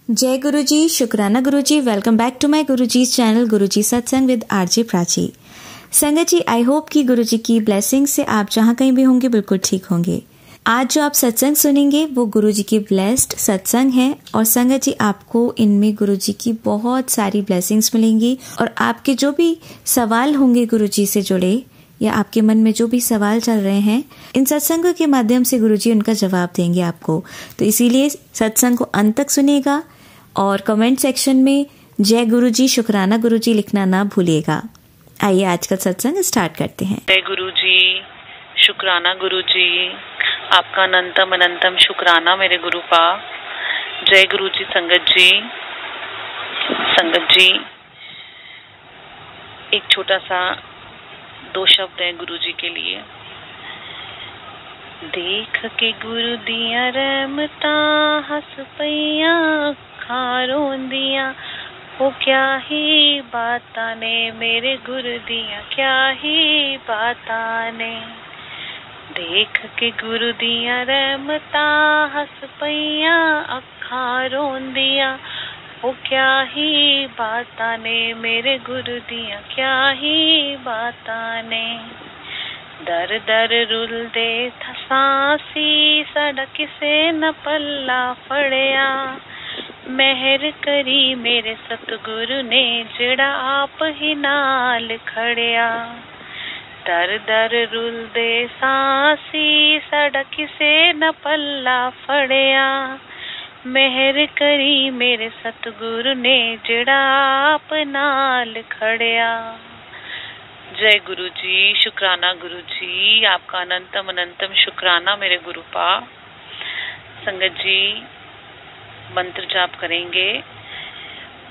जय गुरुजी, शुक्राना Guruji. Welcome back to my Guruji's channel Guruji Satsang with RJ Prachi. संगत जी, आई होप कि गुरुजी की ब्लेसिंग से आप जहाँ कहीं भी होंगे बिल्कुल ठीक होंगे। आज जो आप सत्संग सुनेंगे वो गुरुजी की ब्लेस्ड सत्संग है और संगत जी आपको इनमें गुरुजी की बहुत सारी ब्लेसिंग्स मिलेंगी और आपके जो भी सवाल होंगे गुरुजी से जुड़े या आपके मन में जो भी सवाल चल रहे हैं, इन सत्संगों के माध्यम से गुरुजी उनका जवाब देंगे आपको। तो इसीलिए सत्संग को अंत तक सुनिएगा और कमेंट सेक्शन में जय गुरुजी, शुक्राना गुरुजी लिखना ना भूलिएगा। आइए आज का सत्संग स्टार्ट करते हैं। जय गुरुजी, शुक्राना गुरुजी, आपका अनंतम शुक्राना मेरे गुरुपा। जय गुरुजी। संगत जी एक छोटा सा 2 शब्द है गुरुजी के लिए। देख के गुरु दिया रहमता, हस पईया अखां रोंदियां, वो क्या ही बातां ने मेरे गुरु दिया, क्या ही बातां ने। देख के गुरु दिया रहमता, हस पईया अखां रोंदियां, वो क्या ही बातां ने मेरे गुरु दिया, क्या ही बातां ने। दर दर रुलदे थसासी, साडा किसे न पल्ला फड़िया, मेहर करी मेरे सतगुरु ने, जेड़ा आप ही नाल खड़िया। दर दर रुलदे सासी, साडा किसे न पल्ला फड़िया, मेहर करी मेरे सतगुरु ने, जेड़ा आप नाल खड़िया। जय गुरु जी, शुक्राना गुरु जी, आपका अनंतम शुक्राना मेरे गुरुपा। संगत जी मंत्र जाप करेंगे।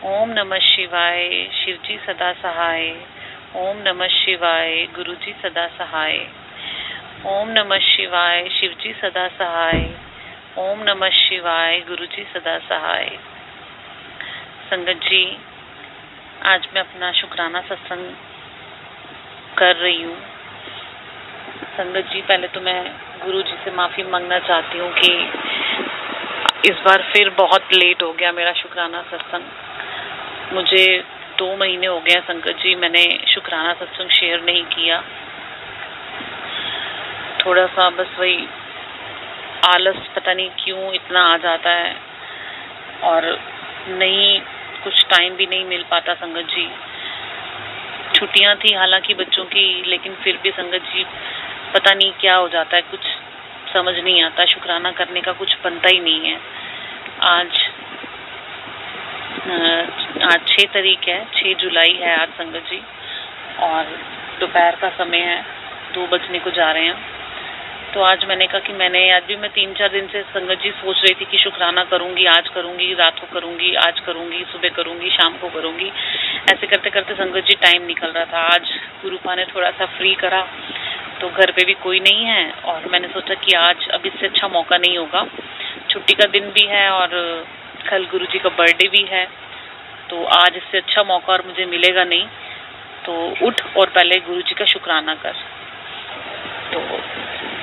ओम नमः शिवाय, शिवजी सदा सहाय। ओम नमः शिवाय, गुरुजी सदा सहाय। ओम नमः शिवाय, शिवजी सदा सहाय। ओम नमः शिवाय, गुरुजी सदा सहाय। संगत जी आज मैं अपना शुक्राना सत्संग कर रही हूँ। संगत जी पहले तो मैं गुरुजी से माफी मांगना चाहती हूँ कि इस बार फिर बहुत लेट हो गया मेरा शुक्राना सत्संग। मुझे 2 महीने हो गए संगत जी, मैंने शुक्राना सत्संग शेयर नहीं किया। थोड़ा सा बस वही आलस पता नहीं क्यों इतना आ जाता है और नहीं कुछ टाइम भी नहीं मिल पाता संगत जी। छुट्टियां थी हालांकि बच्चों की, लेकिन फिर भी संगत जी पता नहीं क्या हो जाता है, कुछ समझ नहीं आता, शुक्राना करने का कुछ बनता ही नहीं है। आज 6 तारीख है, 6 जुलाई है आज संगत जी, और दोपहर का समय है, 2 बजने को जा रहे हैं। तो आज मैंने कहा कि आज भी मैं 3-4 दिन से संगत जी सोच रही थी कि शुक्राना करूंगी, आज करूंगी, रात को करूंगी, आज करूंगी, सुबह करूंगी, शाम को करूंगी। ऐसे करते करते संगत जी टाइम निकल रहा था। आज गुरुपा ने थोड़ा सा फ्री करा तो घर पे भी कोई नहीं है और मैंने सोचा कि आज अब इससे अच्छा मौका नहीं होगा। छुट्टी का दिन भी है और कल गुरुजी का बर्थडे भी है, तो आज इससे अच्छा मौका और मुझे मिलेगा नहीं। तो उठ और पहले गुरुजी का शुक्राना कर। तो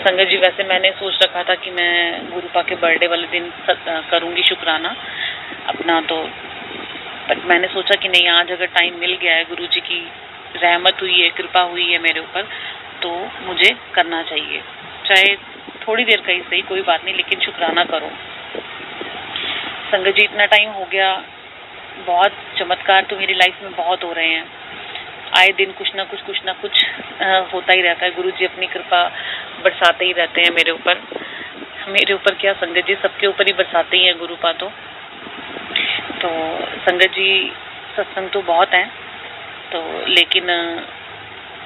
संगत जी वैसे मैंने सोच रखा था कि मैं गुरुपा के बर्थडे वाले दिन करूंगी शुक्राना अपना, तो बट मैंने सोचा कि नहीं, आज अगर टाइम मिल गया है, गुरुजी की रहमत हुई है, कृपा हुई है मेरे ऊपर, तो मुझे करना चाहिए, चाहे थोड़ी देर का ही सही, कोई बात नहीं, लेकिन शुक्राना करो। संगत जी इतना टाइम हो गया, बहुत चमत्कार तो मेरी लाइफ में बहुत हो रहे हैं। आए दिन कुछ ना कुछ होता ही रहता है। गुरुजी अपनी कृपा बरसाते ही रहते हैं मेरे ऊपर क्या संगत जी, सबके ऊपर ही बरसाते ही हैं गुरुपा। तो संगत जी सत्संग तो बहुत है, तो लेकिन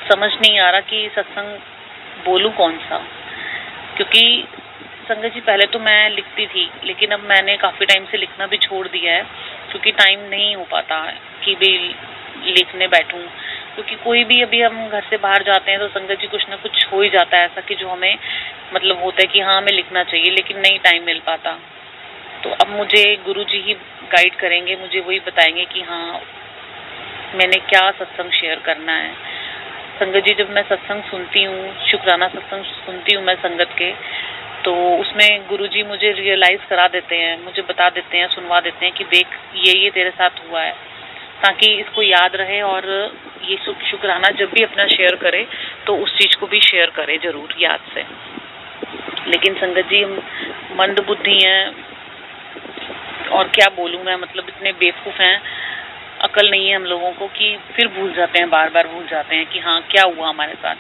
समझ नहीं आ रहा कि सत्संग बोलूं कौन सा, क्योंकि संगत जी पहले तो मैं लिखती थी, लेकिन अब मैंने काफ़ी टाइम से लिखना भी छोड़ दिया है, क्योंकि टाइम नहीं हो पाता है कि भी लिखने बैठूं। क्योंकि कोई भी अभी हम घर से बाहर जाते हैं तो संगत जी कुछ ना कुछ हो ही जाता है ऐसा कि जो हमें मतलब होता है कि हाँ हमें लिखना चाहिए, लेकिन नहीं टाइम मिल पाता। तो अब मुझे गुरुजी ही गाइड करेंगे, मुझे वही बताएंगे कि हाँ मैंने क्या सत्संग शेयर करना है। संगत जी जब मैं सत्संग सुनती हूँ, शुक्राना सत्संग सुनती हूँ मैं संगत के, तो उसमें गुरुजी मुझे रियलाइज़ करा देते हैं, मुझे बता देते हैं, सुनवा देते हैं कि देख ये तेरे साथ हुआ है, ताकि इसको याद रहे और ये शुक्राना जब भी अपना शेयर करे तो उस चीज़ को भी शेयर करे ज़रूर याद से। लेकिन संगत जी हम मंद बुद्धि हैं और क्या बोलूँ मैं, मतलब इतने बेवकूफ़ हैं, अकल नहीं है हम लोगों को कि फिर भूल जाते हैं, बार बार भूल जाते हैं कि हाँ क्या हुआ हमारे साथ।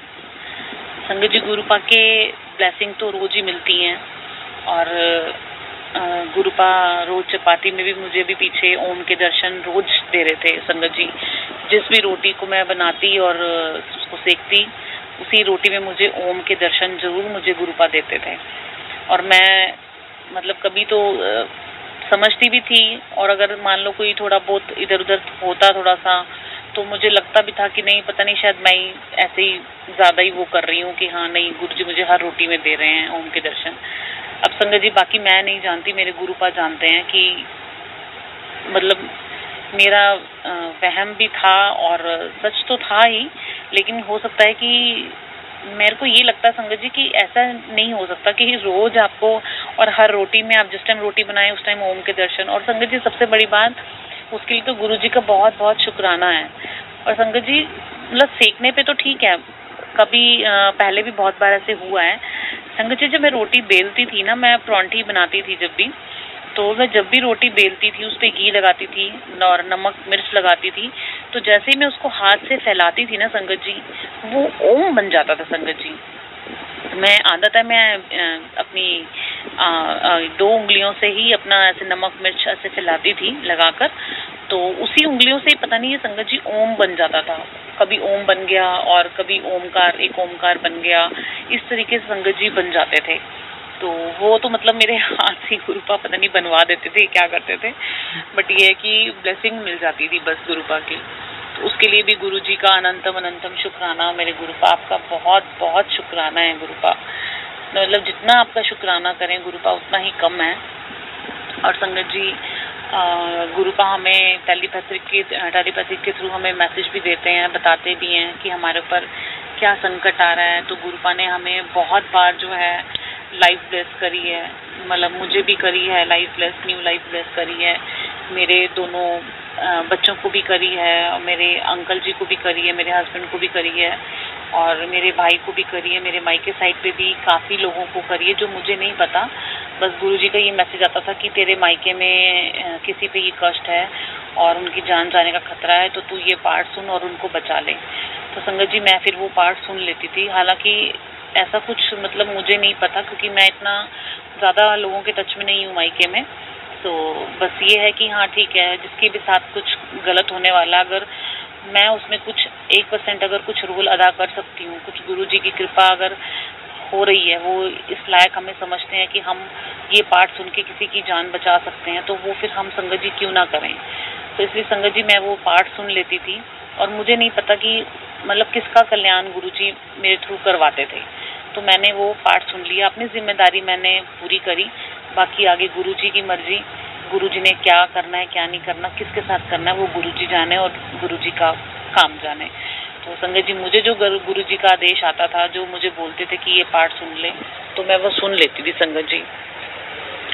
संगत जी गुरुपा के ब्लेसिंग तो रोज़ ही मिलती हैं और गुरुपा रोज चपाती में भी मुझे भी पीछे ओम के दर्शन रोज दे रहे थे संगत जी। जिस भी रोटी को मैं बनाती और उसको सेकती, उसी रोटी में मुझे ओम के दर्शन जरूर मुझे गुरुपा देते थे। और मैं मतलब कभी तो समझती भी थी, और अगर मान लो कोई थोड़ा बहुत इधर उधर होता थोड़ा सा, तो मुझे लगता भी था कि नहीं पता नहीं शायद मैं ही ऐसे ही ज़्यादा ही वो कर रही हूँ कि हाँ नहीं गुरुजी मुझे हर रोटी में दे रहे हैं ओम के दर्शन। अब संगत जी बाकी मैं नहीं जानती, मेरे गुरुपा जानते हैं कि मतलब मेरा वहम भी था और सच तो था ही, लेकिन हो सकता है कि मेरे को ये लगता है संगत जी कि ऐसा नहीं हो सकता कि रोज आपको और हर रोटी में आप जिस टाइम रोटी बनाए उस टाइम ओम के दर्शन। और संगत जी सबसे बड़ी बात उसके लिए तो गुरुजी का बहुत बहुत शुक्राना है। और संगत जी मतलब सेकने पे तो ठीक है, कभी पहले भी बहुत बार ऐसे हुआ है संगत जी। जब मैं रोटी बेलती थी ना, मैं परांठी बनाती थी जब भी, तो मैं जब भी रोटी बेलती थी उस पर घी लगाती थी और नमक मिर्च लगाती थी, तो जैसे ही मैं उसको हाथ से फैलाती थी ना संगत जी, वो ओम बन जाता था संगत जी। मैं आदत है मैं अपनी 2 उंगलियों से ही अपना ऐसे नमक मिर्च ऐसे फैलाती थी लगाकर, तो उसी उंगलियों से पता नहीं ये संगत जी ओम बन जाता था। कभी ओम बन गया और कभी ओमकार, एक ओमकार बन गया, इस तरीके से संगत जी बन जाते थे। तो वो तो मतलब मेरे हाथ से गुरुपा पता नहीं बनवा देते थे क्या करते थे, बट ये है कि ब्लेसिंग मिल जाती थी बस गुरुपा की। तो उसके लिए भी गुरुजी का अनंतम अनंतम शुक्राना मेरे गुरुपा, आपका बहुत बहुत शुक्राना है गुरुपा। मतलब जितना आपका शुक्राना करें गुरुपा उतना ही कम है। और संगत जी गुरुपा हमें टेलीपैथिक के थ्रू हमें मैसेज भी देते हैं, बताते भी हैं कि हमारे ऊपर क्या संकट आ रहा है। तो गुरुपा ने हमें बहुत बार जो है लाइफ ब्लेस करी है, मतलब मुझे भी करी है life bless, new life bless करी है, मेरे दोनों बच्चों को भी करी है, और मेरे अंकल जी को भी करी है, मेरे हस्बैंड को भी करी है, और मेरे भाई को भी करी है, मेरे मायके साइड पे भी काफ़ी लोगों को करी है जो मुझे नहीं पता। बस गुरुजी का ये मैसेज आता था कि तेरे मायके में किसी पे ये कष्ट है और उनकी जान जाने का खतरा है, तो तू ये पार्ट सुन और उनको बचा ले। तो संगत जी मैं फिर वो पार्ट सुन लेती थी। हालांकि ऐसा कुछ मतलब मुझे नहीं पता क्योंकि मैं इतना ज़्यादा लोगों के टच में नहीं हूँ मायके में। तो बस ये है कि हाँ ठीक है, जिसके भी साथ कुछ गलत होने वाला, अगर मैं उसमें कुछ 1% अगर कुछ रोल अदा कर सकती हूँ, कुछ गुरुजी की कृपा अगर हो रही है, वो इस लायक हमें समझते हैं कि हम ये पाठ सुन के किसी की जान बचा सकते हैं, तो वो फिर हम संगत जी क्यों ना करें। तो इसलिए संगत जी मैं वो पाठ सुन लेती थी और मुझे नहीं पता कि मतलब किसका कल्याण गुरुजी मेरे थ्रू करवाते थे। तो मैंने वो पाठ सुन लिया, अपनी जिम्मेदारी मैंने पूरी करी, बाकी आगे गुरुजी की मर्जी, गुरुजी ने क्या करना है क्या नहीं करना, किसके साथ करना है वो गुरुजी जाने और गुरुजी का काम जाने। तो संगत जी मुझे जो गुरुजी का आदेश आता था, जो मुझे बोलते थे कि ये पाठ सुन ले, तो मैं वो सुन लेती थी संगत जी।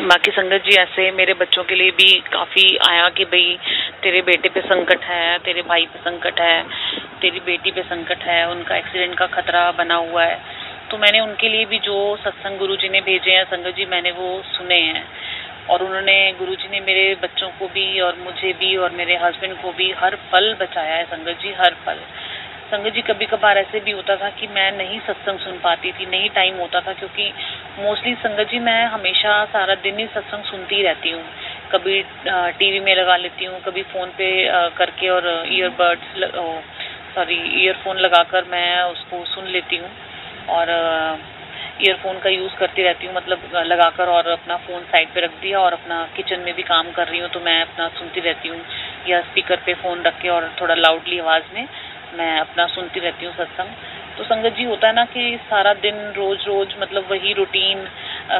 बाकी संगत जी ऐसे मेरे बच्चों के लिए भी काफ़ी आया कि भाई तेरे बेटे पे संकट है, तेरे भाई पे संकट है, तेरी बेटी पे संकट है, उनका एक्सीडेंट का खतरा बना हुआ है। तो मैंने उनके लिए भी जो सत्संग गुरुजी ने भेजे हैं संगत जी, मैंने वो सुने हैं, और उन्होंने गुरुजी ने मेरे बच्चों को भी और मुझे भी और मेरे हस्बैंड को भी हर पल बचाया है संगत जी, हर पल। संगत जी कभी कभार ऐसे भी होता था कि मैं नहीं सत्संग सुन पाती थी, नहीं टाइम होता था, क्योंकि मोस्टली संगत जी मैं हमेशा सारा दिन ही सत्संग सुनती ही रहती हूँ। कभी टीवी में लगा लेती हूँ, कभी फ़ोन पे करके और ईयरफोन लगाकर मैं उसको सुन लेती हूँ, और ईयरफोन का यूज़ करती रहती हूँ, मतलब लगाकर, और अपना फ़ोन साइड पे रख दिया और अपना किचन में भी काम कर रही हूँ तो मैं अपना सुनती रहती हूँ, या स्पीकर पे फ़ोन रख के और थोड़ा लाउडली आवाज़ में मैं अपना सुनती रहती हूँ सत्संग। तो संगत जी होता है ना कि सारा दिन रोज़ रोज़ मतलब वही रूटीन,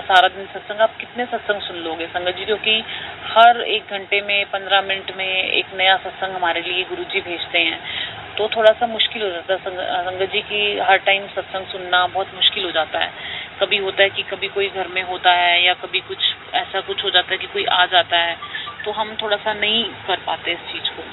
सारा दिन सत्संग, आप कितने सत्संग सुन लोगे संगत जी, क्योंकि हर 1 घंटे में 15 मिनट में एक नया सत्संग हमारे लिए गुरुजी भेजते हैं। तो थोड़ा सा मुश्किल हो जाता है संगत जी की हर टाइम सत्संग सुनना बहुत मुश्किल हो जाता है। कभी होता है कि कभी कोई घर में होता है या कभी कुछ ऐसा कुछ हो जाता है कि कोई आ जाता है, तो हम थोड़ा सा नहीं कर पाते इस चीज़ को।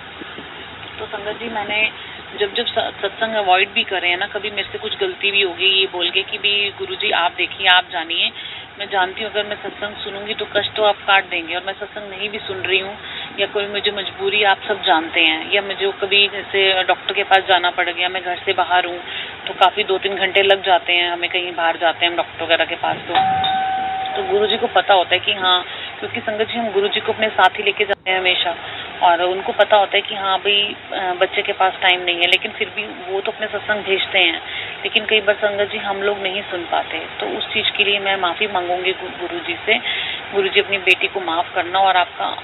तो संगत जी, मैंने जब सत्संग अवॉइड भी करे हैं ना, कभी मेरे से कुछ गलती भी होगी ये बोल के कि भी गुरुजी आप देखिए, आप जानिए, मैं जानती हूँ अगर मैं सत्संग सुनूंगी तो कष्ट तो आप काट देंगे, और मैं सत्संग नहीं भी सुन रही हूँ या कोई मुझे मजबूरी आप सब जानते हैं, या मुझे कभी जैसे डॉक्टर के पास जाना पड़ गया, मैं घर से बाहर हूँ तो काफ़ी 2-3 घंटे लग जाते हैं हमें, कहीं बाहर जाते हैं हम डॉक्टर वगैरह के पास, तो गुरुजी को पता होता है कि हाँ, क्योंकि संगत जी हम गुरुजी को अपने साथ ही लेके जाते हैं हमेशा, और उनको पता होता है कि हाँ भाई बच्चे के पास टाइम नहीं है, लेकिन फिर भी वो तो अपने सत्संग भेजते हैं, लेकिन कई बार संगत जी हम लोग नहीं सुन पाते। तो उस चीज़ के लिए मैं माफ़ी मांगूंगी गुरुजी से। गुरुजी अपनी बेटी को माफ़ करना, और आपका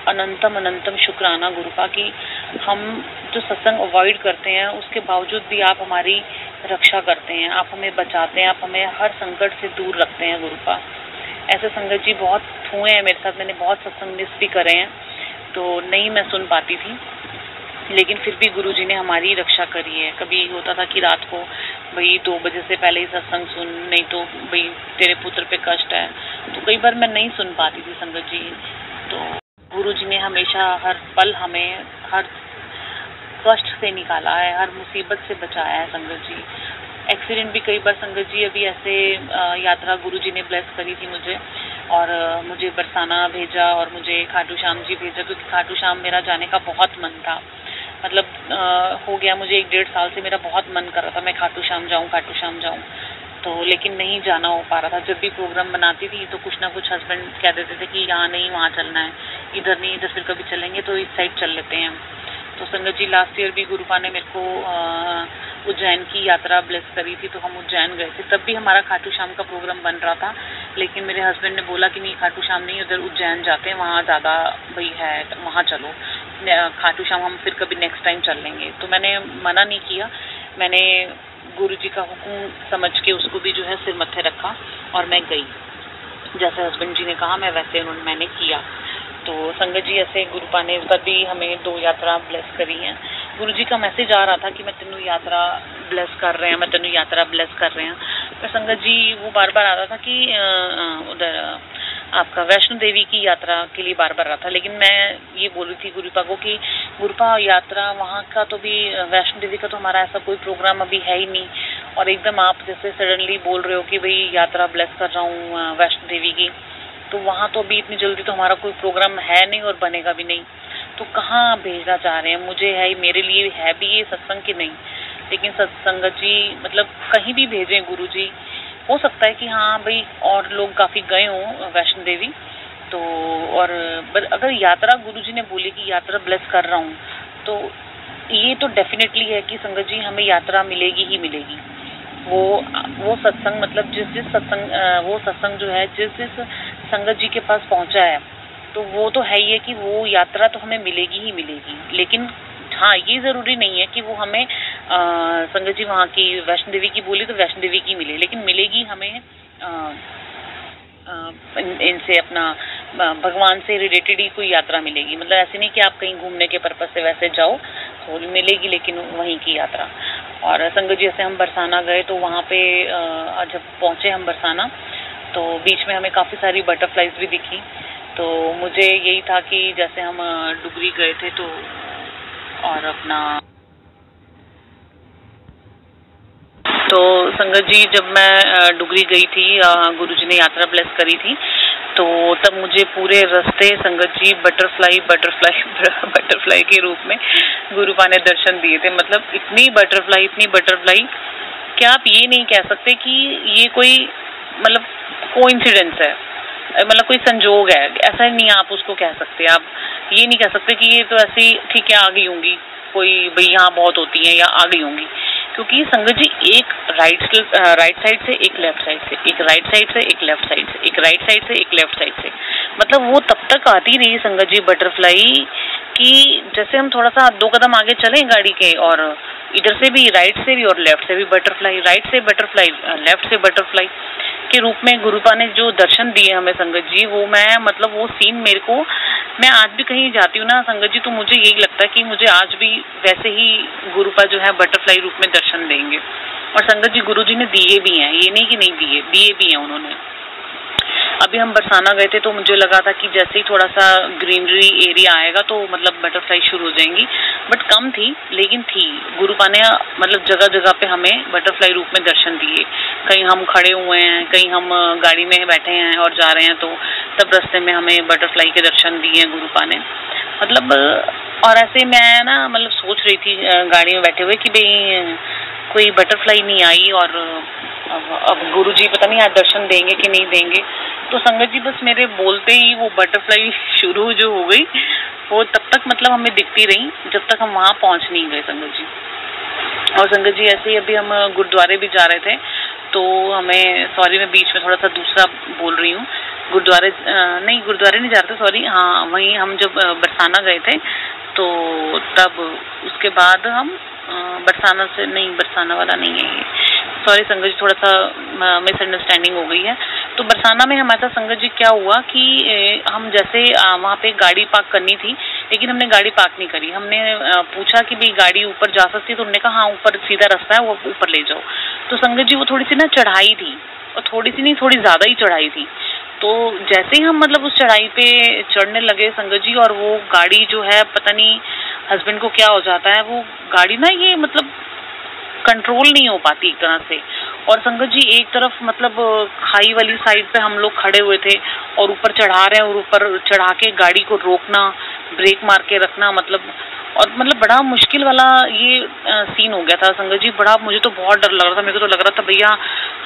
अनंतम शुक्राना गुरुपा कि हम जो सत्संग अवॉइड करते हैं उसके बावजूद भी आप हमारी रक्षा करते हैं, आप हमें बचाते हैं, आप हमें हर संकट से दूर रखते हैं गुरुपा। ऐसे संगत जी बहुत हुए हैं मेरे साथ, मैंने बहुत सत्संग मिस भी करे हैं, तो नहीं मैं सुन पाती थी, लेकिन फिर भी गुरुजी ने हमारी रक्षा करी है। कभी होता था कि रात को भाई 2 बजे से पहले ही सत्संग सुन, नहीं तो भाई तेरे पुत्र पे कष्ट है, तो कई बार मैं नहीं सुन पाती थी संगत जी। तो गुरुजी ने हमेशा हर पल हमें हर कष्ट से निकाला है, हर मुसीबत से बचाया है संगत जी। एक्सीडेंट भी कई बार संगत जी अभी ऐसे यात्रा गुरुजी ने ब्लेस करी थी मुझे, और मुझे बरसाना भेजा और मुझे खाटू श्याम जी भेजा, क्योंकि खाटू श्याम मेरा जाने का बहुत मन था। मतलब हो गया मुझे 1-1.5 साल से मेरा बहुत मन कर रहा था मैं खाटू श्याम जाऊं, तो लेकिन नहीं जाना हो पा रहा था। जब भी प्रोग्राम बनाती थी तो कुछ ना कुछ हस्बैंड कह देते थे कि यहाँ नहीं वहाँ चलना है, इधर नहीं, इधर फिर कभी चलेंगे तो इस साइड चल लेते हैं। तो संगत जी लास्ट ईयर भी गुरुपा ने मेरे को उज्जैन की यात्रा ब्लेस करी थी, तो हम उज्जैन गए थे। तब भी हमारा खाटू श्याम का प्रोग्राम बन रहा था, लेकिन मेरे हस्बैंड ने बोला कि नहीं खाटू श्याम नहीं, उधर उज्जैन जाते हैं, वहाँ ज़्यादा भाई है, वहाँ चलो, खाटू श्याम हम फिर कभी नेक्स्ट टाइम चल लेंगे। तो मैंने मना नहीं किया, मैंने गुरुजी का हुक्म समझ के उसको भी जो है सिर मत्थे रखा और मैं गई। जैसे हस्बैंड जी ने कहा मैं वैसे मैंने किया। तो संगत जी ऐसे गुरुपा ने इस बार भी हमें 2 यात्रा ब्लेस करी हैं। गुरुजी का मैसेज आ रहा था कि मैं तेनू यात्रा ब्लेस कर रहे हैं, मैं तेनू यात्रा ब्लेस कर रहे हैं। पर संगत जी वो बार बार आ रहा था कि उधर आपका वैष्णो देवी की यात्रा के लिए बार बार रहा था, लेकिन मैं ये बोल रही थी गुरुपा को कि गुरुपा यात्रा वहाँ का तो भी, वैष्णो देवी का तो हमारा ऐसा कोई प्रोग्राम अभी है ही नहीं, और एकदम आप जैसे सडनली बोल रहे हो कि भाई यात्रा ब्लेस कर रहा हूँ वैष्णो देवी की, तो वहाँ तो अभी इतनी जल्दी तो हमारा कोई प्रोग्राम है नहीं और बनेगा भी नहीं, तो कहाँ भेजना चाह रहे हैं? मुझे है, मेरे लिए है भी ये सत्संग की नहीं, लेकिन सत्संगत जी मतलब कहीं भी भेजें गुरुजी, हो सकता है कि हाँ भाई और लोग काफ़ी गए हों वैष्णो देवी, तो और अगर यात्रा गुरुजी ने बोली कि यात्रा ब्लेस कर रहा हूँ, तो ये तो डेफिनेटली है कि संगत जी हमें यात्रा मिलेगी ही मिलेगी। वो सत्संग मतलब जिस सत्संग वो सत्संग जो है जिस संगत जी के पास पहुँचा है, तो वो तो है ही है कि वो यात्रा तो हमें मिलेगी ही मिलेगी। लेकिन हाँ, ये ज़रूरी नहीं है कि वो हमें संगत जी वहाँ की वैष्णो देवी की बोली तो वैष्णो देवी की मिले, लेकिन मिलेगी हमें इनसे अपना भगवान से रिलेटेड ही कोई यात्रा मिलेगी। मतलब ऐसे नहीं कि आप कहीं घूमने के पर्पज़ से वैसे जाओ तो मिलेगी, लेकिन वहीं की यात्रा। और संगत जी जैसे हम बरसाना गए, तो वहाँ पे जब पहुँचे हम बरसाना, तो बीच में हमें काफ़ी सारी बटरफ्लाइज भी दिखी। तो मुझे यही था कि जैसे हम डुगरी गए थे, तो और अपना तो संगत जी जब मैं डुगरी गई थी, गुरुजी ने यात्रा ब्लेस करी थी, तो तब मुझे पूरे रास्ते संगत जी बटरफ्लाई के रूप में गुरुपा ने दर्शन दिए थे। मतलब इतनी बटरफ्लाई क्या आप ये नहीं कह सकते कि ये कोई मतलब कोइंसिडेंस है, मतलब कोई संजोग है, ऐसा नहीं आप उसको कह सकते। आप ये नहीं कह सकते कि ये तो ऐसी ठीक है आ गई होंगी, कोई भाई यहाँ बहुत होती हैं या आ गई होंगी, क्योंकि संगत जी एक राइट साइड से, एक लेफ्ट साइड से, एक राइट साइड से, एक लेफ्ट साइड से, एक राइट साइड से, एक लेफ्ट साइड से, मतलब वो तब तक आती रही संगत जी बटरफ्लाई कि जैसे हम थोड़ा सा 2 कदम आगे चले गाड़ी के, और इधर से भी, राइट से भी और लेफ्ट से भी बटरफ्लाई, राइट से बटरफ्लाई, लेफ्ट से बटरफ्लाई के रूप में गुरुपा ने जो दर्शन दिए हमें संगत जी, वो मैं मतलब वो सीन मेरे को, मैं आज भी कहीं जाती हूँ ना संगत जी, तो मुझे यही लगता है कि मुझे आज भी वैसे ही गुरुपा जो है बटरफ्लाई रूप में दर्शन देंगे। और संगत जी गुरुजी ने दिए भी हैं, ये नहीं कि नहीं दिए, दिए भी हैं उन्होंने। अभी हम बरसाना गए थे तो मुझे लगा था कि जैसे ही थोड़ा सा ग्रीनरी एरिया आएगा तो मतलब बटरफ्लाई शुरू हो जाएंगी, बट कम थी लेकिन थी। गुरुपा ने मतलब जगह जगह पे हमें बटरफ्लाई रूप में दर्शन दिए। कहीं हम खड़े हुए हैं, कहीं हम गाड़ी में बैठे हैं और जा रहे हैं, तो तब रास्ते में हमें बटरफ्लाई के दर्शन दिए हैं गुरुपा ने। मतलब और ऐसे मैं ना मतलब सोच रही थी गाड़ी में बैठे हुए कि भाई कोई बटरफ्लाई नहीं आई और अब गुरुजी पता नहीं आज दर्शन देंगे कि नहीं देंगे। तो संगत जी बस मेरे बोलते ही वो बटरफ्लाई शुरू जो हो गई, वो तब तक मतलब हमें दिखती रही जब तक हम वहाँ पहुँच नहीं गए संगत जी। और संगत जी ऐसे ही अभी हम गुरुद्वारे भी जा रहे थे तो हमें, सॉरी मैं बीच में थोड़ा सा दूसरा बोल रही हूँ, गुरुद्वारे नहीं जा रहे थे, सॉरी, हाँ वहीं हम जब बरसाना गए थे तो तब उसके बाद हम बरसाना वाला नहीं है ये, सॉरी संगत जी, थोड़ा सा मिसअंडरस्टैंडिंग हो गई है। तो बरसाना में हमारे साथ संगत जी क्या हुआ कि हम जैसे वहाँ पे गाड़ी पार्क करनी थी लेकिन हमने गाड़ी पार्क नहीं करी। हमने पूछा कि भाई गाड़ी ऊपर जा सकती है, तो उन्होंने कहा हाँ ऊपर सीधा रास्ता है, वो ऊपर ले जाओ। तो संगत जी वो थोड़ी सी ना चढ़ाई थी, और थोड़ी सी नहीं थोड़ी ज़्यादा ही चढ़ाई थी। तो जैसे ही हम मतलब उस चढ़ाई पे चढ़ने लगे संगत जी, और वो गाड़ी जो है पता नहीं हस्बैंड को क्या हो जाता है, वो गाड़ी ना ये मतलब कंट्रोल नहीं हो पाती एक तरह से। और संगत जी एक तरफ मतलब खाई वाली साइड पे हम लोग खड़े हुए थे और ऊपर चढ़ा रहे हैं, और ऊपर चढ़ा के गाड़ी को रोकना, ब्रेक मार के रखना, मतलब बड़ा मुश्किल वाला ये सीन हो गया था संगत जी। बड़ा मुझे तो बहुत डर लग रहा था, मेरे को तो लग रहा था भैया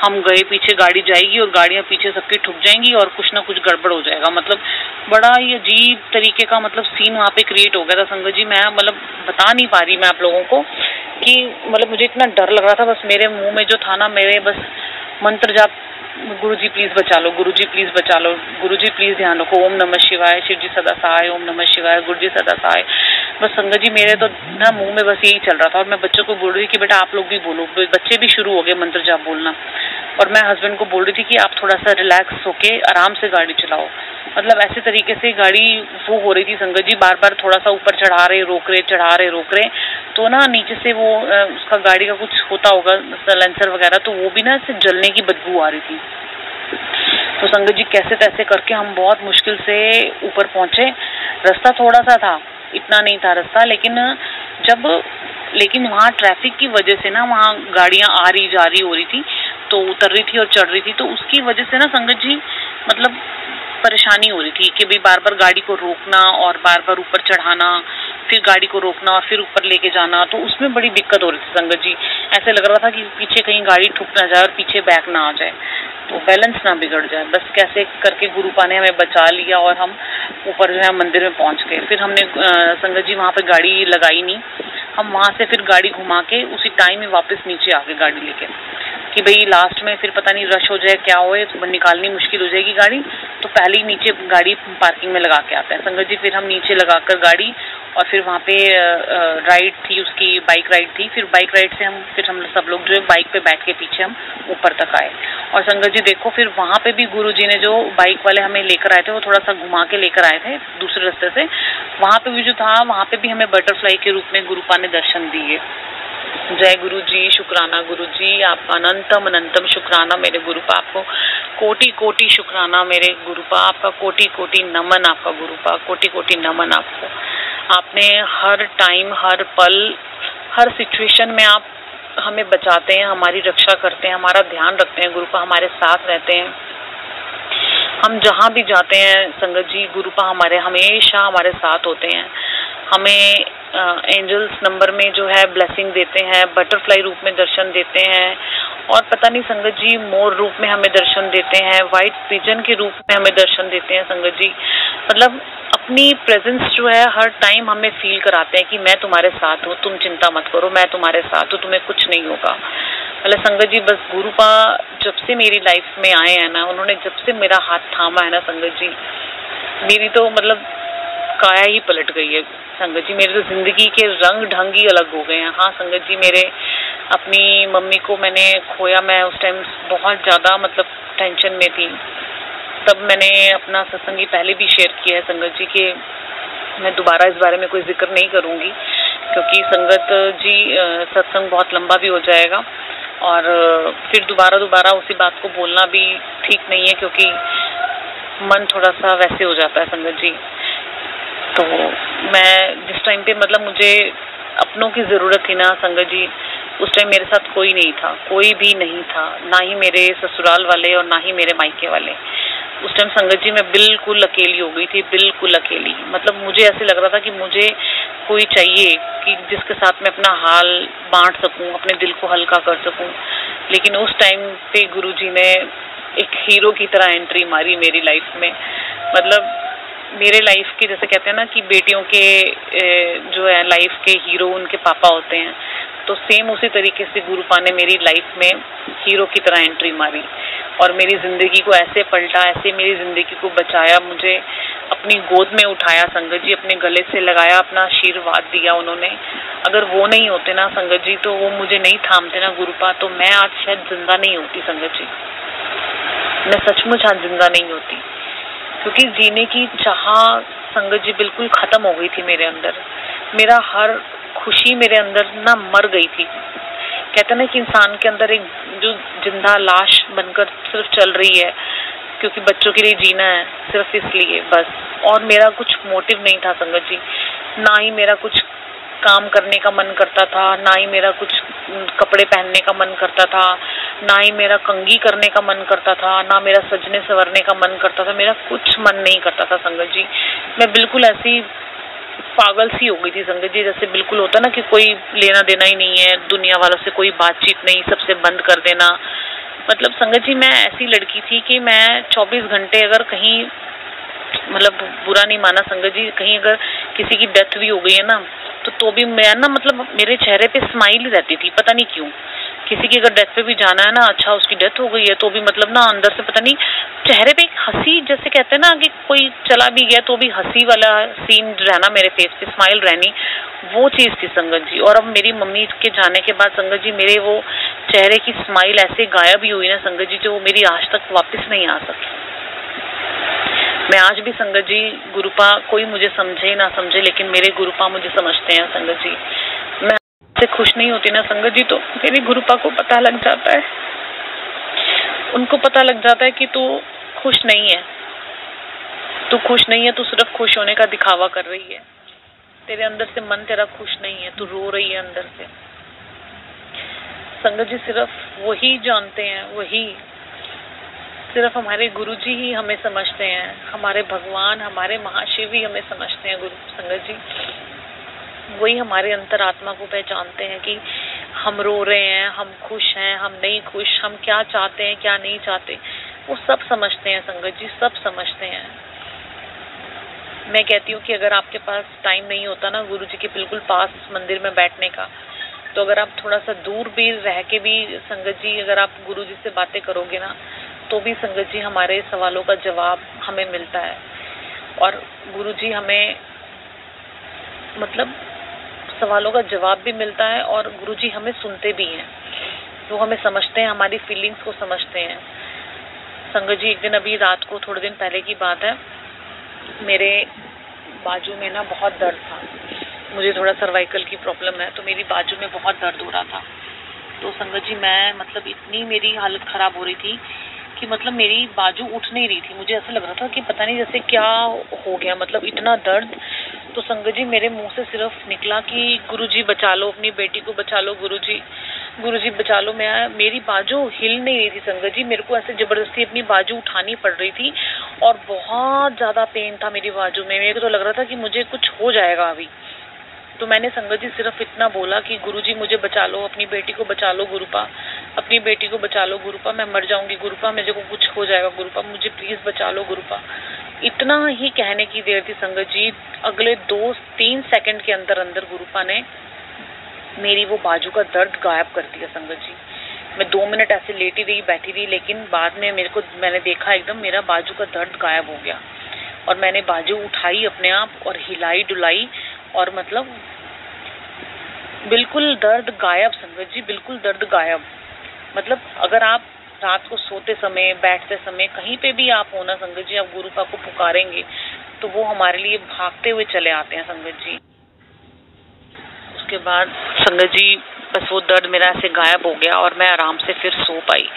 हम गए पीछे गाड़ी जाएगी और गाड़ियाँ पीछे सबकी ठुक जाएंगी और कुछ ना कुछ गड़बड़ हो जाएगा। मतलब बड़ा ही अजीब तरीके का मतलब सीन वहाँ पे क्रिएट हो गया था संगत जी। मैं मतलब बता नहीं पा रही मैं आप लोगों को कि मतलब मुझे इतना डर लग रहा था। बस मेरे मुंह में जो था ना, मेरे बस मंत्र जाप, गुरुजी प्लीज बचा लो, गुरुजी प्लीज बचा लो, गुरुजी प्लीज ध्यान रखो, ओम नमः शिवाय, शिव जी सदा सहाय, ओम नमः शिवाय, गुरुजी सदा सहाय। बस संगत जी मेरे तो ना मुंह में बस यही चल रहा था। और मैं बच्चों को बोल रही थी कि बेटा आप लोग भी बोलो, बच्चे भी शुरू हो गए मंत्र जाप बोलना। और मैं हस्बैंड को बोल रही थी कि आप थोड़ा सा रिलैक्स होके आराम से गाड़ी चलाओ। मतलब ऐसे तरीके से गाड़ी वो हो रही थी संगत जी, बार बार थोड़ा सा ऊपर चढ़ा रहे रोक रहे, चढ़ा रहे रोक रहे, तो ना नीचे से वो उसका गाड़ी का कुछ होता होगा सलेंसर वगैरह, तो वो भी ना ऐसे जलने की बदबू आ रही थी। तो संगत जी कैसे तैसे करके हम बहुत मुश्किल से ऊपर पहुंचे। रास्ता थोड़ा सा था, इतना नहीं था रास्ता, लेकिन वहाँ ट्रैफिक की वजह से ना वहाँ गाड़ियाँ आ रही जा रही हो रही थी, तो उतर रही थी और चढ़ रही थी, तो उसकी वजह से ना संगत जी मतलब परेशानी हो रही थी कि भाई बार बार गाड़ी को रोकना और बार बार ऊपर चढ़ाना, फिर गाड़ी को रोकना और फिर ऊपर लेके जाना, तो उसमें बड़ी दिक्कत हो रही थी संगत जी। ऐसे लग रहा था कि पीछे कहीं गाड़ी ठुक ना जाए और पीछे बैक ना आ जाए, तो बैलेंस ना बिगड़ जाए। बस कैसे करके गुरुपा ने हमें बचा लिया और हम ऊपर जो है मंदिर में पहुंच गए। फिर हमने संगत जी वहाँ पे गाड़ी लगाई नहीं, हम वहाँ से फिर गाड़ी घुमा के उसी टाइम में वापस नीचे आ गए गाड़ी लेके, कि भाई लास्ट में फिर पता नहीं रश हो जाए क्या होए, तो निकालनी मुश्किल हो जाएगी गाड़ी, तो पहले ही नीचे गाड़ी पार्किंग में लगा के आते हैं संगत जी। फिर हम नीचे लगाकर गाड़ी, और फिर वहाँ पे राइड थी उसकी, बाइक राइड थी। फिर बाइक राइड से हम सब लोग जो है बाइक पे बैठ के पीछे हम ऊपर तक आए। और संगत जी देखो फिर वहाँ पे भी गुरुजी ने जो बाइक वाले हमें लेकर आए थे, वो थोड़ा सा घुमा के लेकर आए थे दूसरे रास्ते से। वहाँ पे भी जो था, वहाँ पे भी हमें बटरफ्लाई के रूप में गुरुपा ने दर्शन दिए। जय गुरु जी, शुक्राना गुरु जी, आपका अनंतम अनंतम शुक्राना मेरे गुरुपा, आपको कोटि कोटि शुक्राना मेरे गुरुपा, आपका कोटि कोटि नमन, आपका गुरुपा कोटि कोटि नमन आपको। आपने हर टाइम, हर पल, हर सिचुएशन में आप हमें बचाते हैं, हमारी रक्षा करते हैं, हमारा ध्यान रखते हैं गुरुपा, हमारे साथ रहते हैं। हम जहाँ भी जाते हैं संगत जी, गुरुपा हमारे हमेशा हमारे साथ होते हैं। हमें एंजल्स नंबर में जो है ब्लेसिंग देते हैं, बटरफ्लाई रूप में दर्शन देते हैं, और पता नहीं संगत जी मोर रूप में हमें दर्शन देते हैं, वाइट पिजन के रूप में हमें दर्शन देते हैं संगत जी। मतलब अपनी प्रेजेंस जो है हर टाइम हमें फील कराते हैं कि मैं तुम्हारे साथ हूँ, तुम चिंता मत करो, मैं तुम्हारे साथ हूँ, तुम्हें कुछ नहीं होगा। मतलब संगत जी बस गुरुपा जब से मेरी लाइफ में आए हैं ना, उन्होंने जब से मेरा हाथ थामा है ना संगत जी, मेरी तो मतलब काया ही पलट गई है संगत जी। मेरी तो जिंदगी के रंग ढंग ही अलग हो गए हैं। हाँ संगत जी, मेरे अपनी मम्मी को मैंने खोया, मैं उस टाइम बहुत ज़्यादा मतलब टेंशन में थी। तब मैंने अपना सत्संगी पहले भी शेयर किया है संगत जी कि मैं दोबारा इस बारे में कोई जिक्र नहीं करूँगी, क्योंकि संगत जी सत्संग बहुत लंबा भी हो जाएगा। और फिर दोबारा उसी बात को बोलना भी ठीक नहीं है, क्योंकि मन थोड़ा सा वैसे हो जाता है संगत जी। तो मैं जिस टाइम पे मतलब मुझे अपनों की ज़रूरत थी ना संगत जी, उस टाइम मेरे साथ कोई नहीं था, कोई भी नहीं था, ना ही मेरे ससुराल वाले और ना ही मेरे मायके वाले। उस टाइम संगत जी मैं बिल्कुल अकेली हो गई थी, बिल्कुल अकेली। मतलब मुझे ऐसे लग रहा था कि मुझे कोई चाहिए कि जिसके साथ मैं अपना हाल बांट सकूं, अपने दिल को हल्का कर सकूं। लेकिन उस टाइम पे गुरुजी ने एक हीरो की तरह एंट्री मारी मेरी लाइफ में। मतलब मेरे लाइफ के, जैसे कहते हैं ना कि बेटियों के जो है लाइफ के हीरो उनके पापा होते हैं, तो सेम उसी तरीके से गुरुपा ने मेरी लाइफ में हीरो की तरह एंट्री मारी और मेरी ज़िंदगी को ऐसे पलटा, ऐसे मेरी ज़िंदगी को बचाया, मुझे अपनी गोद में उठाया संगत जी, अपने गले से लगाया, अपना आशीर्वाद दिया उन्होंने। अगर वो नहीं होते ना संगत जी, तो वो मुझे नहीं थामते ना गुरुपा, तो मैं आज शायद जिंदा नहीं होती संगत जी। मैं सचमुच आज जिंदा नहीं होती, क्योंकि जीने की चाह संगत जी बिल्कुल खत्म हो गई थी मेरे अंदर। मेरा हर खुशी मेरे अंदर ना मर गई थी। कहते ना कि इंसान के अंदर एक जो जिंदा लाश बनकर सिर्फ चल रही है, क्योंकि बच्चों के लिए जीना है, सिर्फ इसलिए बस। और मेरा कुछ मोटिव नहीं था संगत जी, ना ही मेरा कुछ काम करने का मन करता था, ना ही मेरा कुछ कपड़े पहनने का मन करता था, ना ही मेरा कंघी करने का मन करता था, ना मेरा सजने संवरने का मन करता था। मेरा कुछ मन नहीं करता था संगत जी। मैं बिल्कुल ऐसी पागल सी हो गई थी संगत जी, जैसे बिल्कुल होता ना कि कोई लेना देना ही नहीं है, दुनिया वालों से कोई बातचीत नहीं, सबसे बंद कर देना। मतलब संगत जी मैं ऐसी लड़की थी कि मैं 24 घंटे अगर कहीं, मतलब बुरा नहीं माना संगत जी, कहीं अगर किसी की डेथ भी हो गई है ना, तो भी मैं ना मतलब मेरे चेहरे पे स्माइल ही रहती थी, पता नहीं क्यों। किसी की अगर डेथ पे भी जाना है ना, अच्छा उसकी डेथ हो गई है, तो भी मतलब ना अंदर से पता नहीं चेहरे पे एक हंसी, जैसे कहते हैं ना कि कोई चला भी गया तो भी हंसी वाला सीन रहना मेरे फेस पे, स्माइल रहनी, वो चीज़ थी संगत जी। और अब मेरी मम्मी के जाने के बाद संगत जी मेरे वो चेहरे की स्माइल ऐसे गायब ही हुई ना संगत जी, जो मेरी आज तक वापस नहीं आ सकी। मैं आज भी संगत जी, गुरुपा कोई मुझे समझे ना समझे, लेकिन मेरे गुरुपा मुझे समझते हैं संगत जी। मैं से खुश नहीं होती ना संगत जी, तो मेरे गुरुपा को पता लग जाता है, उनको पता लग जाता है कि तू खुश नहीं है, तू खुश नहीं है, तू सिर्फ खुश होने का दिखावा कर रही है, तेरे अंदर से मन तेरा खुश नहीं है, तू रो रही है अंदर से। संगत जी सिर्फ वही जानते हैं, वही सिर्फ हमारे गुरुजी ही हमें समझते हैं, हमारे भगवान, हमारे महाशिव ही हमें समझते हैं गुरु संगत जी। वही हमारे अंतरात्मा को पहचानते हैं कि हम रो रहे हैं, हम खुश हैं, हम नहीं खुश, हम क्या चाहते हैं, क्या नहीं चाहते, वो सब समझते हैं संगत जी, सब समझते हैं। मैं कहती हूँ कि अगर आपके पास टाइम नहीं होता ना गुरुजी के बिल्कुल पास मंदिर में बैठने का, तो अगर आप थोड़ा सा दूर भी रह के भी संगत जी अगर आप गुरुजी से बातें करोगे ना, तो भी संगत जी हमारे सवालों का जवाब हमें मिलता है। और गुरुजी हमें मतलब सवालों का जवाब भी मिलता है, और गुरुजी हमें सुनते भी हैं, वो हमें समझते हैं, हमारी फीलिंग्स को समझते हैं। संगत जी एक दिन, अभी रात को थोड़े दिन पहले की बात है, मेरे बाजू में ना बहुत दर्द था, मुझे थोड़ा सर्वाइकल की प्रॉब्लम है, तो मेरी बाजू में बहुत दर्द हो रहा था। तो संगत जी मैं मतलब इतनी मेरी हालत ख़राब हो रही थी कि मतलब मेरी बाजू उठ नहीं रही थी, मुझे ऐसा लग रहा था कि पता नहीं जैसे क्या हो गया, मतलब इतना दर्द। तो संगत जी मेरे मुंह से सिर्फ निकला कि गुरुजी बचा लो, अपनी बेटी को बचा लो, गुरुजी बचा लो। मेरी बाजू हिल नहीं रही थी संगत जी, मेरे को ऐसे ज़बरदस्ती अपनी बाजू उठानी पड़ रही थी, और बहुत ज़्यादा पेन था मेरी बाजू में। मेरे को तो लग रहा था कि मुझे कुछ हो जाएगा अभी। तो मैंने संगत जी सिर्फ इतना बोला कि गुरुजी मुझे बचा लो, अपनी बेटी को बचा लो गुरुपा, अपनी बेटी को बचा लो गुरुपा, मैं मर जाऊंगी गुरुपा, मुझे को कुछ हो जाएगा गुरुपा, मुझे प्लीज़ बचा लो गुरुपा। इतना ही कहने की देर थी संगत जी, अगले 2-3 सेकंड के अंदर अंदर गुरुपा ने मेरी वो बाजू का दर्द गायब कर दिया संगत जी। मैं 2 मिनट ऐसे लेटी रही, बैठी रही, लेकिन बाद में मैंने देखा एकदम मेरा बाजू का दर्द गायब हो गया, और मैंने बाजू उठाई अपने आप और हिलाई डुलाई, और मतलब बिल्कुल दर्द गायब संगत जी, बिल्कुल दर्द गायब। मतलब अगर आप रात को सोते समय, बैठते समय, कहीं पे भी आप हो ना संगत जी, आप गुरुपा को पुकारेंगे तो वो हमारे लिए भागते हुए चले आते हैं संगत जी। उसके बाद संगत जी बस वो दर्द मेरा ऐसे गायब हो गया और मैं आराम से फिर सो पाई।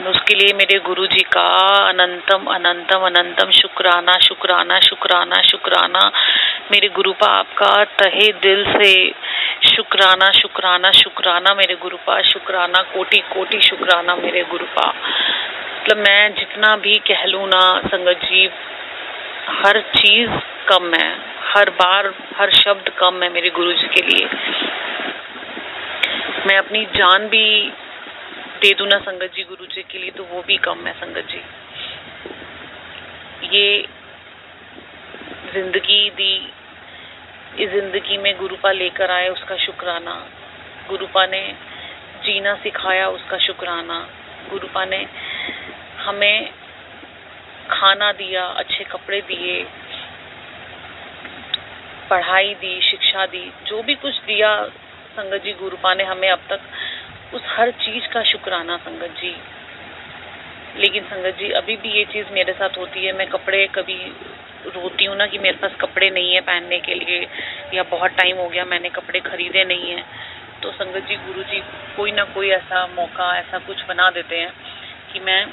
उसके लिए मेरे गुरुजी का अनंतम अनंतम अनंतम शुक्राना शुक्राना शुक्राना शुक्राना। मेरे गुरुपा आपका तहे दिल से शुक्राना शुक्राना शुक्राना मेरे गुरुपा, शुक्राना कोटि कोटि शुक्राना मेरे गुरुपा। मतलब मैं जितना भी कह लूँ ना संगत जी, हर चीज कम है, हर बार हर शब्द कम है मेरे गुरुजी के लिए। मैं अपनी जान भी दे दूं ना संगत जी गुरुजी के लिए तो वो भी कम है संगत जी। ये जिंदगी दी, इस जिंदगी में गुरुपा लेकर आए उसका शुक्राना, गुरुपा ने जीना सिखाया उसका शुक्राना, गुरुपा ने हमें खाना दिया, अच्छे कपड़े दिए, पढ़ाई दी, शिक्षा दी, जो भी कुछ दिया संगत जी गुरुपा ने हमें अब तक, उस हर चीज का शुक्राना संगत जी। लेकिन संगत जी अभी भी ये चीज मेरे साथ होती है, मैं कपड़े कभी रोती हूँ ना कि मेरे पास कपड़े नहीं है पहनने के लिए, या बहुत टाइम हो गया मैंने कपड़े खरीदे नहीं है, तो संगत जी गुरुजी कोई ना कोई ऐसा मौका, ऐसा कुछ बना देते हैं कि मैं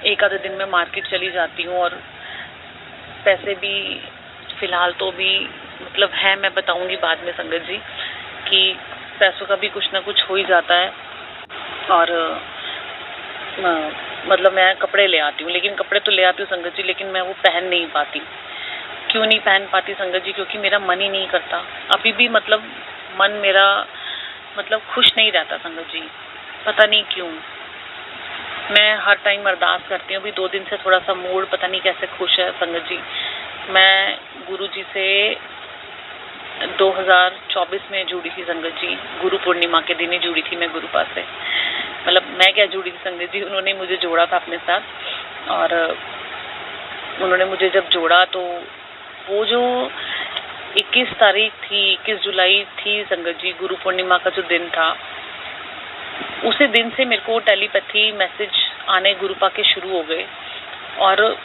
एक आधे दिन में मार्केट चली जाती हूँ और पैसे भी फिलहाल तो भी मतलब है, मैं बताऊंगी बाद में संगत जी कि पैसों का भी कुछ ना कुछ हो ही जाता है। और मतलब मैं कपड़े ले आती हूँ, लेकिन कपड़े तो ले आती हूँ संगत जी, लेकिन मैं वो पहन नहीं पाती। क्यों नहीं पहन पाती संगत जी? क्योंकि मेरा मन ही नहीं करता अभी भी, मतलब मन मेरा मतलब खुश नहीं रहता संगत जी, पता नहीं क्यों। मैं हर टाइम अरदास करती हूँ, अभी 2 दिन से थोड़ा सा मूड पता नहीं कैसे खुश है संगत जी। मैं गुरु जी से 2024 में जुड़ी थी संगत जी, गुरु पूर्णिमा के दिन ही जुड़ी थी मैं गुरुपा से। मतलब मैं क्या जुड़ी थी संगत जी, उन्होंने मुझे जोड़ा था अपने साथ। और उन्होंने मुझे जब जोड़ा तो वो जो 21 तारीख थी, 21 जुलाई थी संगत जी, गुरु पूर्णिमा का जो दिन था, उसी दिन से मेरे को टेलीपैथी मैसेज आने गुरुपा के शुरू हो गए। और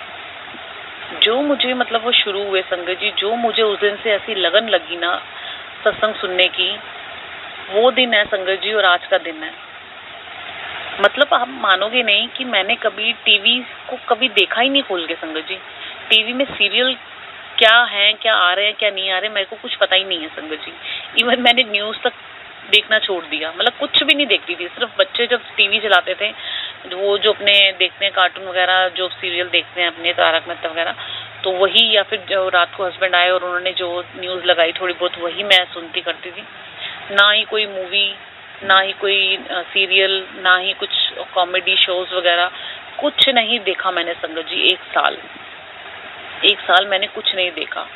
जो मुझे मतलब वो शुरू हुए संगत जी, जो मुझे उस दिन से ऐसी लगन लगी ना सत्संग सुनने की, वो दिन है संगत जी और आज का दिन है। मतलब आप मानोगे नहीं कि मैंने कभी टीवी को कभी देखा ही नहीं खोल के संगत जी। टीवी में सीरियल क्या है, क्या आ रहे हैं, क्या नहीं आ रहे, मेरे को कुछ पता ही नहीं है संगत जी। इवन मैंने न्यूज तक देखना छोड़ दिया, मतलब कुछ भी नहीं देखती थी। सिर्फ बच्चे जब टीवी चलाते थे, वो जो अपने देखते हैं कार्टून वगैरह, जो सीरियल देखते हैं अपने तारक मेहता वगैरह, तो वही, या फिर जो रात को हस्बैंड आए और उन्होंने जो न्यूज लगाई थोड़ी बहुत, वही मैं सुनती करती थी। ना ही कोई मूवी, ना ही कोई सीरियल, ना ही कुछ कॉमेडी शोज वगैरह, कुछ नहीं देखा मैंने संगत जी। 1 साल मैंने कुछ नहीं देखा।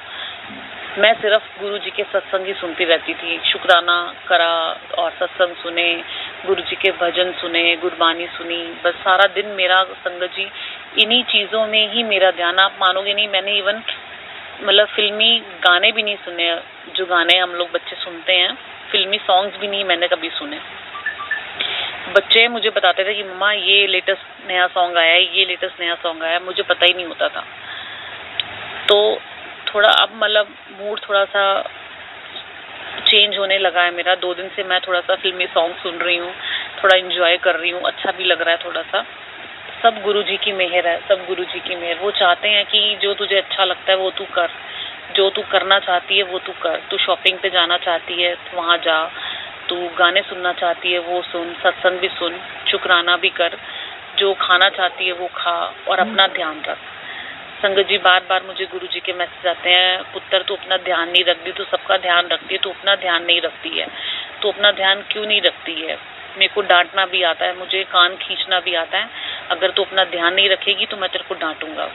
मैं सिर्फ गुरु जी के सत्संग ही सुनती रहती थी, शुक्राना करा और सत्संग सुने, गुरु जी के भजन सुने, गुरबानी सुनी, बस सारा दिन मेरा संगत जी इन्हीं चीज़ों में ही मेरा ध्यान। आप मानोगे नहीं, मैंने इवन मतलब फिल्मी गाने भी नहीं सुने, जो गाने हम लोग बच्चे सुनते हैं, फिल्मी सॉन्ग्स भी नहीं मैंने कभी सुने। बच्चे मुझे बताते थे कि मम्मा ये लेटेस्ट नया सॉन्ग आया है, ये लेटेस्ट नया सॉन्ग आया है, मुझे पता ही नहीं होता था। तो थोड़ा अब मतलब मूड थोड़ा सा चेंज होने लगा है मेरा। 2 दिन से मैं थोड़ा सा फिल्मी सॉन्ग सुन रही हूँ, थोड़ा एंजॉय कर रही हूँ, अच्छा भी लग रहा है थोड़ा सा। सब गुरुजी की मेहर है, सब गुरुजी की मेहर। वो चाहते हैं कि जो तुझे अच्छा लगता है वो तू कर, जो तू करना चाहती है वो तू कर। तू शॉपिंग पे जाना चाहती है तो वहाँ जा, तू गाने सुनना चाहती है वो सुन, सत्संग भी सुन, शुक्राना भी कर, जो खाना चाहती है वो खा और अपना ध्यान रख। संगत जी बार बार मुझे गुरु जी के मैसेज आते हैं, पुत्र तू अपना ध्यान नहीं रखती, तू सबका ध्यान रखती है, तू अपना ध्यान नहीं रखती है, तू अपना ध्यान क्यों नहीं रखती है। मेरे को डांटना भी आता है, मुझे कान खींचना भी आता है, अगर तू अपना ध्यान नहीं रखेगी तो मैं तेरे को डांटूंगा।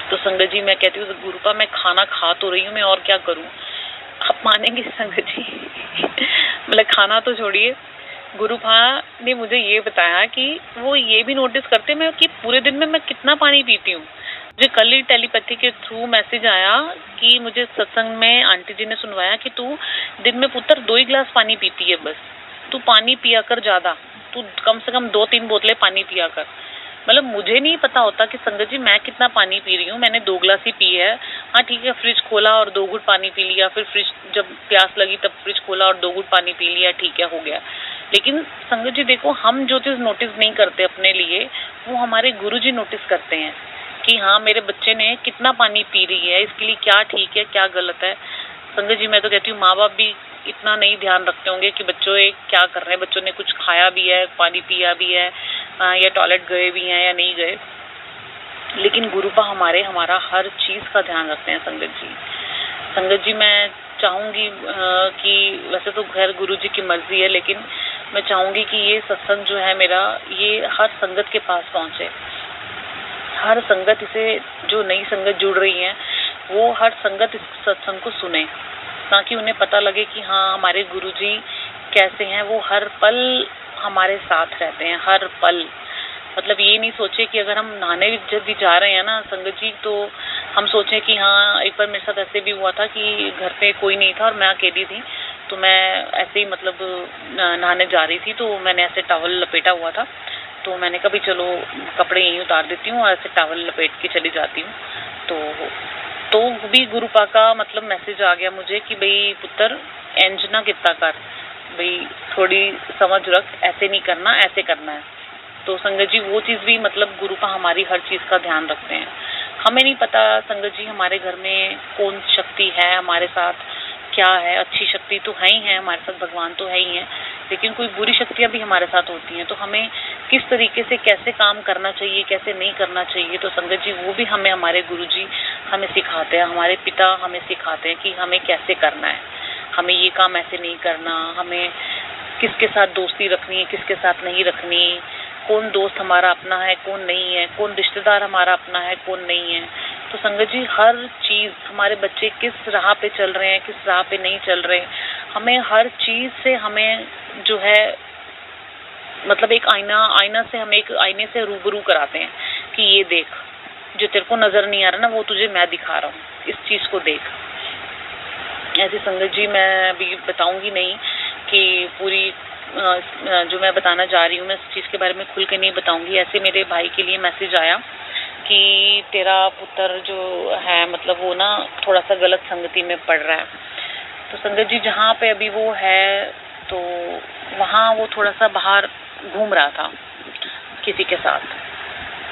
तो संगत जी मैं कहती हूँ गुरुपा मैं खाना खा तो रही हूँ, मैं और क्या करूँ। आप मानेंगे संगत जी मतलब खाना तो छोड़िए, गुरुपा ने मुझे ये बताया कि वो ये भी नोटिस करते मैं कि पूरे दिन में मैं कितना पानी पीती हूँ। मुझे कल ही टेलीपैथी के थ्रू मैसेज आया कि मुझे सत्संग में आंटी जी ने सुनवाया कि तू दिन में पुत्र 2 ही गिलास पानी पीती है, बस तू पानी पिया कर, ज़्यादा तू कम से कम 2-3 बोतलें पानी पिया कर। मतलब मुझे नहीं पता होता कि संगत जी मैं कितना पानी पी रही हूँ, मैंने 2 गिलास ही पी है। हाँ ठीक है, फ्रिज खोला और 2 घूंट पानी पी लिया, फिर फ्रिज जब प्यास लगी तब फ्रिज खोला और 2 घूंट पानी पी लिया, ठीक है, हो गया। लेकिन संगत जी देखो, हम जो चीज नोटिस नहीं करते अपने लिए, वो हमारे गुरुजी नोटिस करते हैं कि हाँ मेरे बच्चे ने कितना पानी पी रही है, इसके लिए क्या ठीक है क्या गलत है। संगत जी मैं तो कहती हूँ माँ बाप भी इतना नहीं ध्यान रखते होंगे कि बच्चों ये क्या कर रहे हैं, बच्चों ने कुछ खाया भी है, पानी पिया भी है, या टॉयलेट गए भी हैं या नहीं गए। लेकिन गुरुपा हमारा हर चीज का ध्यान रखते हैं संगत जी। संगत जी मैं चाहूंगी कि वैसे तो खैर गुरु जी की मर्जी है, लेकिन मैं चाहूंगी कि ये सत्संग जो है मेरा, ये हर संगत के पास पहुंचे। हर संगत इसे, जो नई संगत जुड़ रही है, वो हर संगत इस सत्संग को सुने, ताकि उन्हें पता लगे कि हाँ हमारे गुरुजी कैसे हैं। वो हर पल हमारे साथ रहते हैं, हर पल। मतलब ये नहीं सोचे कि अगर हम नहाने जब भी जा रहे हैं ना संगत जी, तो हम सोचें कि हाँ, एक बार मेरे साथ ऐसे भी हुआ था कि घर पे कोई नहीं था और मैं अकेली थी, तो मैं ऐसे ही मतलब नहाने जा रही थी, तो मैंने ऐसे टॉवल लपेटा हुआ था, तो मैंने कहा भी चलो कपड़े यहीं उतार देती हूँ और ऐसे टॉवल लपेट के चली जाती हूँ। तो भी गुरुपा का मतलब मैसेज आ गया मुझे कि भाई पुत्र इंज ना कितना कर, भाई थोड़ी समझ रख, ऐसे नहीं करना, ऐसे करना है। तो संगत जी वो चीज भी मतलब गुरुपा हमारी हर चीज का ध्यान रखते हैं। हमें नहीं पता संगत जी हमारे घर में कौन शक्ति है, हमारे साथ क्या है। अच्छी शक्ति तो है ही है, हमारे साथ भगवान तो है ही है, लेकिन कोई बुरी शक्तियां भी हमारे साथ होती हैं। तो हमें किस तरीके से कैसे काम करना चाहिए, कैसे नहीं करना चाहिए, तो संगत जी वो भी हमें हमारे गुरुजी हमें सिखाते हैं, हमारे पिता हमें सिखाते हैं कि हमें कैसे करना है, हमें ये काम ऐसे नहीं करना, हमें किसके साथ दोस्ती रखनी है, किसके साथ नहीं रखनी, कौन दोस्त हमारा अपना है, कौन नहीं है, कौन रिश्तेदार हमारा अपना है, कौन नहीं है। तो संगत जी हर चीज, हमारे बच्चे किस राह पे चल रहे हैं, किस राह पे नहीं चल रहे, हमें हर चीज से हमें जो है मतलब एक आईना से हमें एक आईने से रूबरू कराते हैं कि ये देख, जो तेरे को नजर नहीं आ रहा ना, वो तुझे मैं दिखा रहा हूँ, इस चीज को देख। ऐसी संगत जी मैं अभी बताऊंगी नहीं कि पूरी जो मैं बताना जा रही हूँ, मैं इस चीज के बारे में खुल के नहीं बताऊंगी। ऐसे मेरे भाई के लिए मैसेज आया कि तेरा पुत्र जो है मतलब वो ना थोड़ा सा गलत संगति में पड़ रहा है। तो संगत जी जहाँ पे अभी वो है, तो वहाँ वो थोड़ा सा बाहर घूम रहा था किसी के साथ।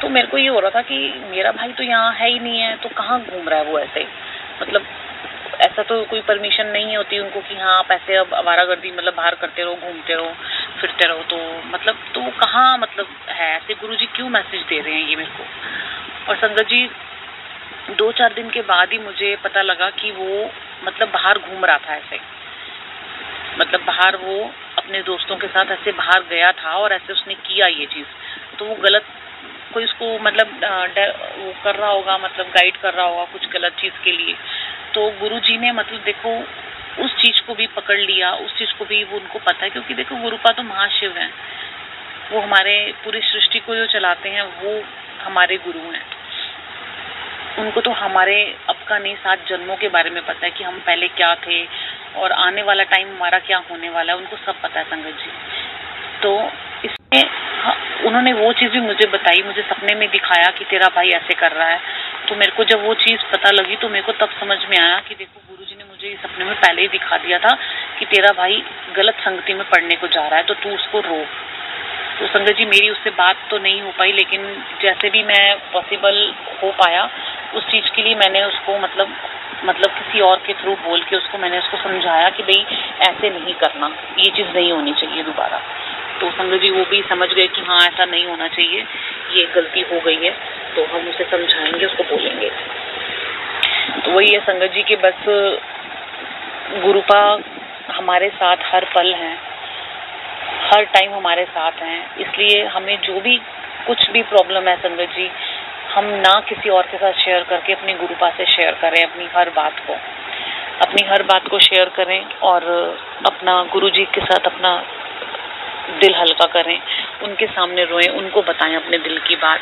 तो मेरे को ये हो रहा था कि मेरा भाई तो यहाँ है ही नहीं है, तो कहाँ घूम रहा है वो ऐसे, मतलब ऐसा तो कोई परमिशन नहीं होती उनको कि हाँ आप ऐसे अब आवारागर्दी मतलब बाहर करते रहो, घूमते रहो, फिरते रहो। तो मतलब तो कहाँ मतलब है ऐसे, गुरुजी क्यों मैसेज दे रहे हैं ये मेरे को। और संगत जी 2-4 दिन के बाद ही मुझे पता लगा कि वो मतलब बाहर घूम रहा था ऐसे, मतलब बाहर वो अपने दोस्तों के साथ ऐसे बाहर गया था और ऐसे उसने किया ये चीज। तो वो गलत कोई उसको मतलब वो कर रहा होगा, मतलब गाइड कर रहा होगा कुछ गलत चीज के लिए। तो गुरुजी ने मतलब देखो उस चीज को भी पकड़ लिया, उस चीज को भी वो उनको पता है, क्योंकि देखो गुरुपा तो महाशिव हैं, वो हमारे पूरी सृष्टि को जो चलाते हैं वो हमारे गुरु हैं। उनको तो हमारे अब का नहीं 7 जन्मों के बारे में पता है कि हम पहले क्या थे और आने वाला टाइम हमारा क्या होने वाला है, उनको सब पता है संगत जी। तो इसमें उन्होंने वो चीज भी मुझे बताई, मुझे सपने में दिखाया कि तेरा भाई ऐसे कर रहा है। तो मेरे को जब वो चीज पता लगी तो मेरे को तब समझ में आया कि देखो गुरुजी ने मुझे सपने में पहले ही दिखा दिया था कि तेरा भाई गलत संगति में पड़ने को जा रहा है, तो तू उसको रोक। तो संगत जी मेरी उससे बात तो नहीं हो पाई, लेकिन जैसे भी मैं पॉसिबल हो पाया उस चीज के लिए मैंने उसको मतलब किसी और के थ्रू बोल के मैंने उसको समझाया कि भाई ऐसे नहीं करना, ये चीज नहीं होनी चाहिए दोबारा। तो संगत जी वो भी समझ गए कि हाँ ऐसा नहीं होना चाहिए, ये गलती हो गई है, तो हम उसे समझाएंगे, उसको बोलेंगे। तो वही है संगत जी के बस गुरुपा हमारे साथ हर पल हैं, हर टाइम हमारे साथ हैं। इसलिए हमें जो भी कुछ भी प्रॉब्लम है संगत जी, हम ना किसी और के साथ शेयर करके अपने गुरुपा से शेयर करें अपनी हर बात को शेयर करें और अपना गुरुजी के साथ अपना दिल हल्का करें, उनके सामने रोएं, उनको बताएं अपने दिल की बात।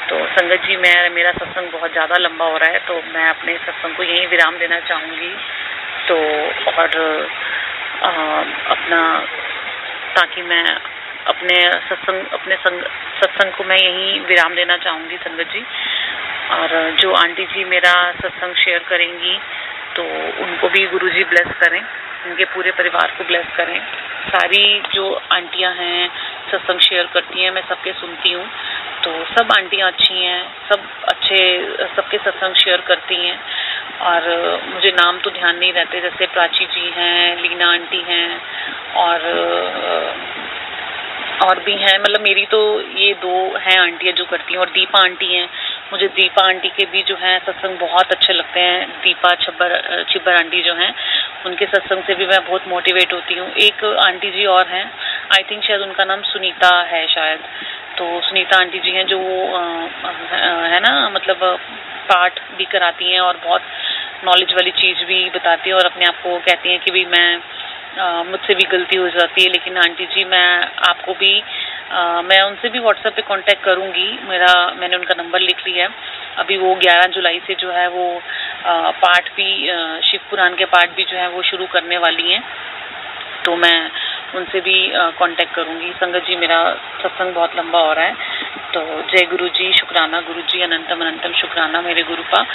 तो संगत जी मेरा सत्संग बहुत ज़्यादा लंबा हो रहा है, तो मैं अपने सत्संग को यहीं विराम देना चाहूँगी। तो और अपना ताकि मैं अपने सत्संग को मैं यहीं विराम देना चाहूँगी संगत जी। और जो आंटी जी मेरा सत्संग शेयर करेंगी तो उनको भी गुरुजी ब्लेस करें, उनके पूरे परिवार को ब्लेस करें। सारी जो आंटियां हैं सत्संग शेयर करती हैं, मैं सबके सुनती हूँ, तो सब आंटियां अच्छी हैं, सब अच्छे, सबके सत्संग शेयर करती हैं। और मुझे नाम तो ध्यान नहीं रहते, जैसे प्राची जी हैं, लीना आंटी हैं और भी हैं, मतलब मेरी तो ये 2 हैं आंटियां जो करती हैं। और दीपा आंटी हैं, मुझे दीपा आंटी के भी जो हैं सत्संग बहुत अच्छे लगते हैं। दीपा छिब्बर आंटी जो हैं, उनके सत्संग से भी मैं बहुत मोटिवेट होती हूँ। एक आंटी जी और हैं, आई थिंक शायद उनका नाम सुनीता है शायद, तो सुनीता आंटी जी हैं जो है ना, मतलब पाठ भी कराती हैं और बहुत नॉलेज वाली चीज़ भी बताती हैं और अपने आप को कहती हैं कि भी मुझसे भी गलती हो जाती है, लेकिन आंटी जी मैं उनसे भी व्हाट्सएप पे कांटेक्ट करूंगी। मैंने उनका नंबर लिख लिया है। अभी वो 11 जुलाई से जो है वो पाठ भी, शिव पुराण के पाठ भी जो है वो शुरू करने वाली हैं, तो मैं उनसे भी कांटेक्ट करूंगी। संगत जी मेरा सत्संग बहुत लंबा हो रहा है, तो जय गुरु जी, शुक्राना गुरु जी, अनंतम अनंतम शुक्राना मेरे गुरुपा।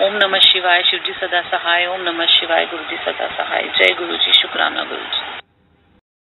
ओम नमः शिवाय, शिव जी सदा सहाय। ओम नमः शिवाय, गुरु जी सदा सहाय। जय गुरु जी, शुक्राना गुरु जी।